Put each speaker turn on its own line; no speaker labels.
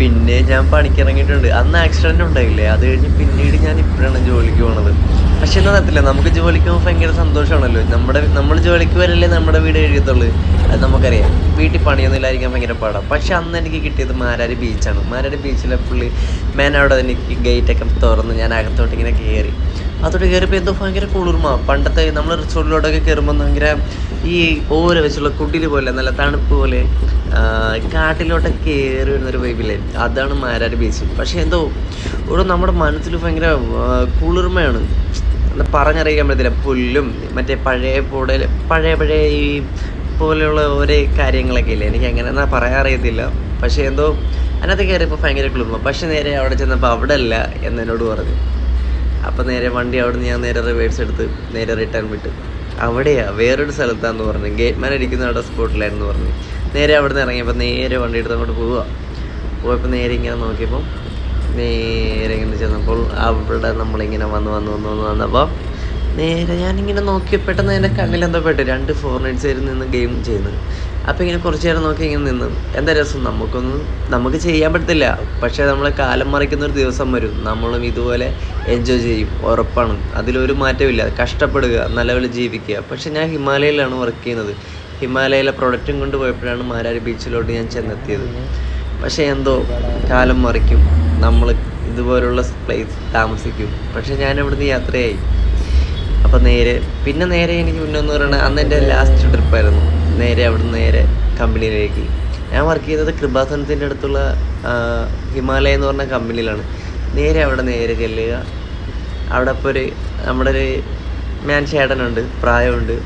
പിന്നെ ഞാൻ പണിക്കിറങ്ങിയിട്ടുണ്ട്. അന്ന് ആക്സിഡൻറ്റ് ഉണ്ടായില്ലേ, അത് കഴിഞ്ഞ് പിന്നീട് ഞാൻ ഇപ്പോഴാണ് ജോലിക്ക് പോണത്. പക്ഷെ എന്താ അറിയത്തില്ല, നമുക്ക് ജോലിക്ക് പോകുമ്പോൾ ഭയങ്കര സന്തോഷമാണല്ലോ. നമ്മൾ ജോലിക്ക് വരല്ലേ നമ്മുടെ വീട് എഴുതിയത്തുള്ളൂ, അത് നമുക്കറിയാം. വീട്ടിൽ പണിയൊന്നും ഇല്ലായിരിക്കാൻ ഭയങ്കര പാടാണ്. പക്ഷെ അന്ന് എനിക്ക് കിട്ടിയത് മാരാരി ബീച്ചാണ്. മാരാരി ബീച്ചിലെ പുള്ളി അവിടെ എനിക്ക് ഗേറ്റൊക്കെ തുറന്ന് ഞാൻ അകത്തോട്ട് ഇങ്ങനെ കയറി. അതോട്ട് കയറിയപ്പോൾ എന്തോ ഭയങ്കര കുളിർമ. പണ്ടത്തെ നമ്മൾ റിസോർട്ടിലോട്ടൊക്കെ കയറുമ്പോൾ ഭയങ്കര ഈ ഓല വെച്ചുള്ള കുടിൽ പോലെ നല്ല തണുപ്പ് പോലെ കാട്ടിലോട്ടൊക്കെ കയറി വരുന്നൊരു വൈബില്ലേ, അതാണ് മാരാരി ബീച്ച്. പക്ഷേ എന്തോ ഒരു നമ്മുടെ മനസ്സിൽ ഭയങ്കര കുളിർമയാണ്, പറഞ്ഞറിയിക്കാൻ പറ്റത്തില്ല. പുല്ലും മറ്റേ പഴയ ഈ പോലെയുള്ള ഓരോ കാര്യങ്ങളൊക്കെ ഇല്ലേ, എനിക്ക് അങ്ങനെ പറയാൻ അറിയത്തില്ല. പക്ഷേ എന്തോ അതിനകത്ത് കയറിയപ്പോൾ ഭയങ്കര കുളിർമ. പക്ഷെ നേരെ അവിടെ ചെന്നപ്പോൾ അവിടെ അല്ല എന്നോട് പറഞ്ഞു. അപ്പോൾ നേരെ വണ്ടി അവിടെ നിന്ന് ഞാൻ നേരെ റിവേഴ്സ് എടുത്ത് നേരെ റിട്ടേൺ വിട്ട്. അവിടെയാ വേറൊരു സ്ഥലത്താന്ന് പറഞ്ഞു. ഗേറ്റ് മാൻ ഇരിക്കുന്ന അവിടെ സ്പോട്ടിലായിരുന്നു പറഞ്ഞു. നേരെ അവിടെ നിന്ന് ഇറങ്ങിയപ്പോൾ നേരെ വണ്ടി എടുത്ത് അങ്ങോട്ട് പോയപ്പോൾ നേരെ ഇങ്ങനെ നോക്കിയപ്പോൾ നേരെ ഇങ്ങനെ ചെന്നപ്പോൾ അവിടെ നമ്മളിങ്ങനെ വന്നപ്പോൾ നേരെ ഞാനിങ്ങനെ നോക്കി പെട്ടെന്ന് എൻ്റെ കണ്ണിലെന്തോ പെട്ട് 2 ഫോറിനേഴ്സ് നിന്ന് ഗെയിം ചെയ്യുന്നത്. അപ്പോൾ ഇങ്ങനെ കുറച്ച് നേരം നോക്കി ഇങ്ങനെ നിന്ന്. എന്താ രസം, നമുക്ക് ചെയ്യാൻ പറ്റത്തില്ല. പക്ഷേ നമ്മളെ കാലം മറിക്കുന്നൊരു ദിവസം വരും, നമ്മളും ഇതുപോലെ എൻജോയ് ചെയ്യും, ഉറപ്പാണ്. അതിലൊരു മാറ്റമില്ല. കഷ്ടപ്പെടുക, നല്ലപോലെ ജീവിക്കുക. പക്ഷേ ഞാൻ ഹിമാലയയിലാണ് വർക്ക് ചെയ്യുന്നത്. ഹിമാലയയിലെ പ്രൊഡക്റ്റും കൊണ്ട് പോയപ്പോഴാണ് മാരാരി ബീച്ചിലോട്ട് ഞാൻ ചെന്നെത്തിയത്. പക്ഷേ എന്തോ കാലം മറിക്കും, നമ്മൾ ഇതുപോലുള്ള പ്ലേസ് താമസിക്കും. പക്ഷേ ഞാൻ ഇവിടുന്ന് യാത്രയായി. അപ്പോൾ പിന്നെ നേരെ എനിക്ക് മുന്നോന്ന് പറയുന്നത് അന്ന് എൻ്റെ ലാസ്റ്റ് ട്രിപ്പായിരുന്നു. നേരെ അവിടുന്ന് നേരെ കമ്പനിയിലേക്ക്. ഞാൻ വർക്ക് ചെയ്യുന്നത് കൃപാസനത്തിൻ്റെ അടുത്തുള്ള ഹിമാലയ എന്ന് പറഞ്ഞ കമ്പനിയിലാണ്. നേരെ ചെല്ലുക. അവിടെ ഇപ്പോൾ നമ്മുടെ ഒരു ചേട്ടനുണ്ട്, പ്രായമുണ്ട്.